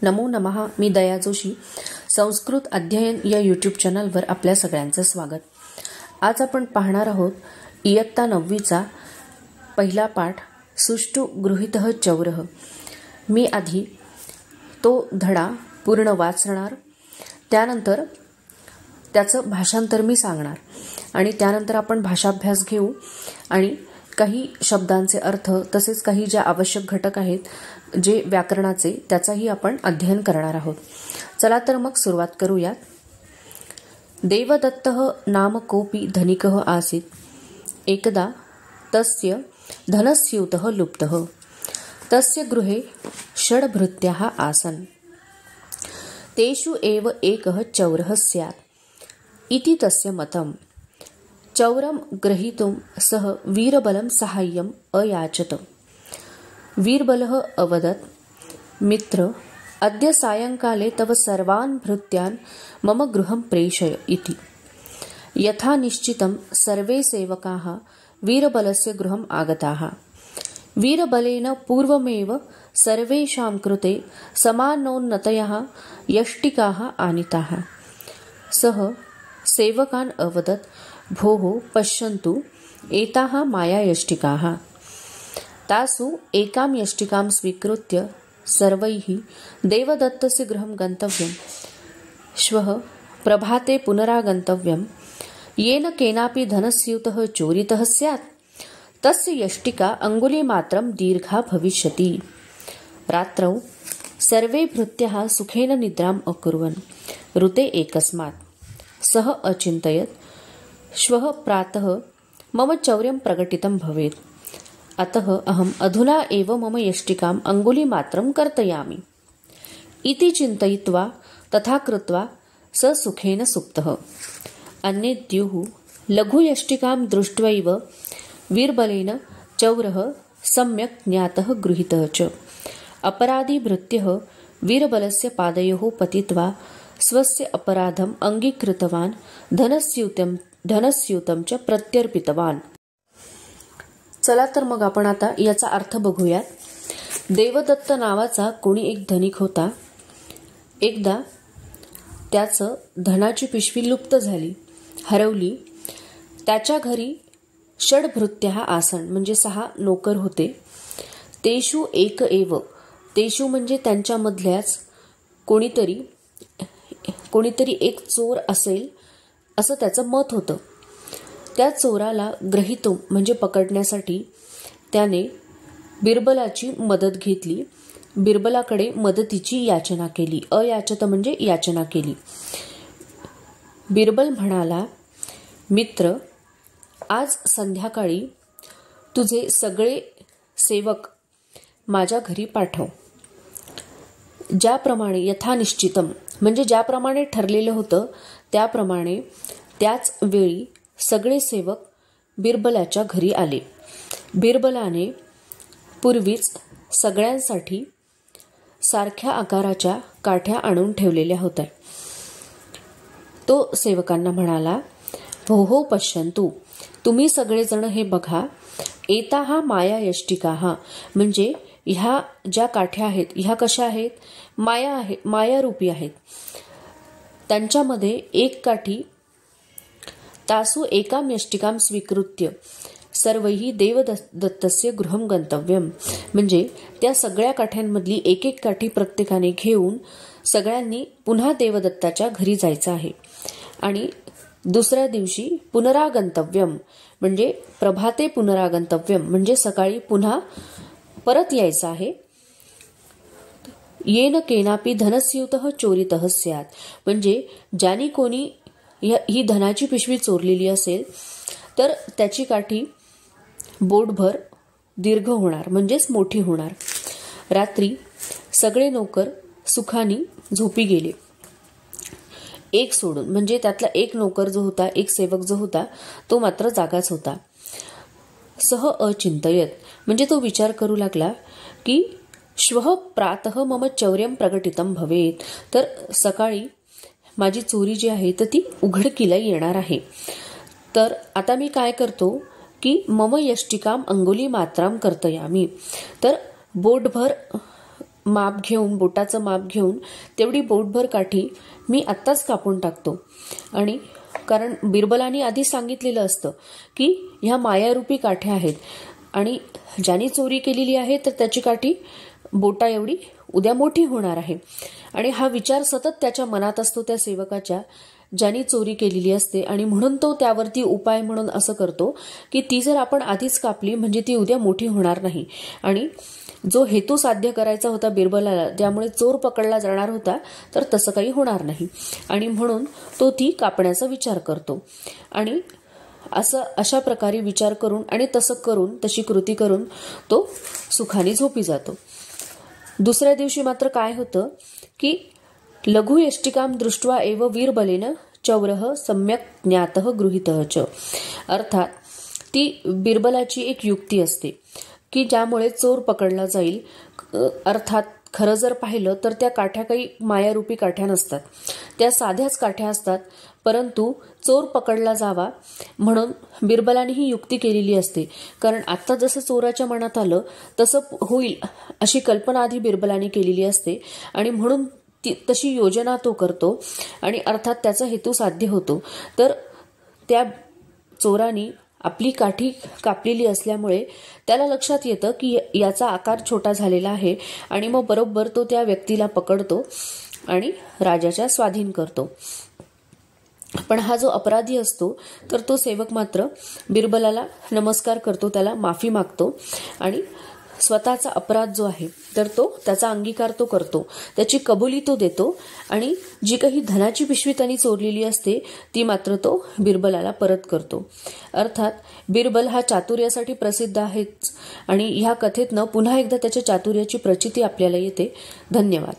नमो नमः. मी दया जोशी. संस्कृत अध्ययन या यूट्यूब चॅनलवर आपल्या सगळ्यांचं स्वागत. आज आपण पाहणार आहोत इयत्ता 9वीचा पहिला पाठ सुष्ठु गृहीतः चौरः. मी आधी तो धडा पूर्ण वाचणार, त्यानंतर त्याचं भाषांतर मी सांगणार आणि त्यानंतर आपण भाषाभ्यास घेऊ आणि काही शब्दांचे अर्थ तसेच काही ज्या आवश्यक घटक आहेत जे व्याकरणाचे त्याचाही आपण अध्ययन करणार आहोत. चला तर मग सुरुवात करूया. देवदत्तः नाम कोऽपि धनिकः आसीत्. एकदा तस्य धनस्यूतः लुप्तः. तस्य गृहे षड्भृत्याः आसन्. तेषु एव एकः चौरः स्यात् इति तस्य मतम्. चौरं ग्रहीतुं सः वीरबलं साहाय्यम् अयाचत. वीरबलः अवदत्, मित्र, अद्य सायंकाले तव सर्वान् भृत्यान् मम गृहं प्रेषय इति. यथा निश्चितं सर्वे सेवकाः वीरबलस्य गृहम् आगताः. वीरबलेन पूर्वमेव सर्वेषां कृते समानोन्नतयः यष्टिकाः आनीताः. सः सेवकान् अवदत्, भोः पश्यन्तु, एताः मायायष्टिकाः. तासु एकां यष्टिकां स्वीकृत्य सर्वैः देवदत्तस्य गृहं गन्तव्यम्. श्वः प्रभाते पुनरागन्तव्यम्. येन केनापि धनस्यूतः चोरितः स्यात् तस्य यष्टिका अङ्गुलीमात्रं दीर्घा भविष्यति. रात्रौ सर्वे भृत्यः सुखेन निद्राम् अकुर्वन्. ऋते एकस्मात् सः अचिन्तयत्, श्वः प्रातः मम चौर्यं प्रकटितं भवेत्. अतः अहम् अधुना एव मम यष्टिकाम् अङ्गुलीमात्रं कर्तयामि इति चिन्तयित्वा तथा कृत्वा स सुखेन सुप्तः. अन्ये द्युः लघुयष्टिकां दृष्ट्वैव वीरबलेन चौरः सम्यक् ज्ञातः गृहीतः च. अपराधी भृत्यः वीरबलस्य पादयोः पतित्वा स्वस्य अपराधम् अङ्गीकृतवान्. धनस्यूतं च प्रत्यर्पितवान्. चला तर मग आपण आता याचा अर्थ बघूया. देवदत्त नावाचा कोणी एक धनिक होता. एकदा त्याचं धनाची पिशवी लुप्त झाली, हरवली. त्याच्या घरी षड्भृत्याः आसन् म्हणजे 6 नोकर होते. तेषु एक एव, तेषु म्हणजे त्यांच्यामधल्याच कोणीतरी एक चोर असेल असं त्याचं मत होतं. त्या चोराला ग्रहितो म्हणजे पकडण्यासाठी त्याने बिरबलाची मदत घेतली. बिरबलाकडे मदतीची याचना केली. अयाचत म्हणजे याचना केली. बिरबल म्हणाला, मित्र, आज संध्याकाळी तुझे सगळे सेवक माझ्या घरी पाठव. ज्याप्रमाणे यथानिश्चितम म्हणजे ज्याप्रमाणे ठरलेलं होतं त्याप्रमाणे त्याच वेळी सगळे सेवक बिरबलाच्या घरी आले. बिरबलाने पूर्वीच सगळ्यांसाठी सारख्या आकाराच्या काठ्या आणून ठेवलेल्या होत्या. तो सेवकांना म्हणाला, भोः पश्यन्तु, तुम्ही सगळेजण हे बघा. एताः मायायष्टिकाः म्हणजे ह्या ज्या काठ्या आहेत ह्या कशा आहेत? मायारूपी आहेत. त्यांच्यामध्ये एक काठी तासु एकां यष्टिकां स्वीकृत्य सर्वैः देवदत्तस्य गृहं गन्तव्यम् म्हणजे त्या सगळ्या काठ्यांमधली एक एक काठी प्रत्येकाने घेऊन सगळ्यांनी पुन्हा देवदत्ताच्या घरी जायचं आहे. आणि दुसऱ्या दिवशी पुनरागंतव्यम म्हणजे प्रभाते पुनरागंतव्यम म्हणजे सकाळी पुन्हा परत यायचं आहे. येन केनापि धनस्यूतः चोरितः स्यात् म्हणजे ज्याने कोणी ही धनाची पिशवी चोरलेली असेल तर त्याची काठी बोटभर दीर्घ होणार म्हणजेच मोठी होणार. रात्री सगळे नोकर सुखाने झोपी गेले, एक सोडून. म्हणजे त्यातला एक नोकर जो होता, एक सेवक जो होता तो मात्र जागाच होता. सह अचिंतयत म्हणजे तो विचार करू लागला की श्वः प्रातः मम चौर्यं प्रकटितं भवेत्. तर सकाळी माझी चोरी जी आहे तर ती उघडकीला येणार आहे. तर आता मी काय करतो की मम यष्टिकाम अंगुली मात्राम कर्तयामी. तर बोटभर माप घेऊन, बोटाचं माप घेऊन तेवढी बोटभर काठी मी आत्ताच कापून टाकतो. आणि कारण बिरबलाने आधी सांगितलेलं असतं की ह्या मायारूपी काठ्या आहेत आणि ज्याने चोरी केलेली आहे तर त्याची काठी बोटा एवढी उद्या मोठी होणार आहे. आणि हा विचार सतत त्याच्या मनात असतो त्या सेवकाच्या, ज्याने चोरी केलेली असते. आणि म्हणून तो त्यावरती उपाय म्हणून असं करतो की ती जर आपण आधीच कापली म्हणजे ती उद्या मोठी होणार नाही. आणि जो हेतू साध्य करायचा होता बिरबलाला, त्यामुळे चोर पकडला जाणार होता, तर तसं काही होणार नाही. आणि म्हणून तो ती कापण्याचा विचार करतो. आणि अशा प्रकारे विचार करून आणि तसं करून, तशी कृती करून तो सुखाने झोपी जातो. दुसऱ्या दिवशी मात्र काय होतं की लघु यष्टिकाम दृष्ट्वा एव वीरबलेन चौरः सम्यक ज्ञातः गृहीतः च. अर्थात ती बिरबलाची एक युक्ती असते की ज्यामुळे चोर पकडला जाईल. अर्थात खरं जर पाहिलं तर त्या काठ्या काही मायारूपी काठ्या नसतात, त्या साध्याच काठ्या असतात. परंतु चोर पकडला जावा म्हणून बिरबलाने ही युक्ती केलेली असते. कारण आता जसं चोराच्या मनात आलं तसं होईल अशी कल्पना आधी बिरबलाने केलेली असते. आणि म्हणून तशी योजना तो करतो आणि अर्थात त्याचा हेतू साध्य होतो. तर त्या चोरानी आपली काठी कापलेली असल्यामुळे त्याला लक्षात येतं की याचा आकार छोटा झालेला आहे. आणि मग बरोबर तो त्या व्यक्तीला पकडतो आणि राजाच्या स्वाधीन करतो. पण हा जो अपराधी असतो तर तो सेवक मात्र बिरबलाला नमस्कार करतो, त्याला माफी मागतो आणि स्वतःचा अपराध जो आहे तर तो त्याचा अंगीकार तो करतो, त्याची कबुली तो देतो. आणि जी काही धनाची पिशवी त्यांनी चोरलेली असते ती मात्र तो बिरबलाला परत करतो. अर्थात बिरबल हा चातुर्यासाठी प्रसिद्ध आहेच. आणि ह्या कथेतनं पुन्हा एकदा त्याच्या चातुर्याची प्रचिती आपल्याला येते. धन्यवाद.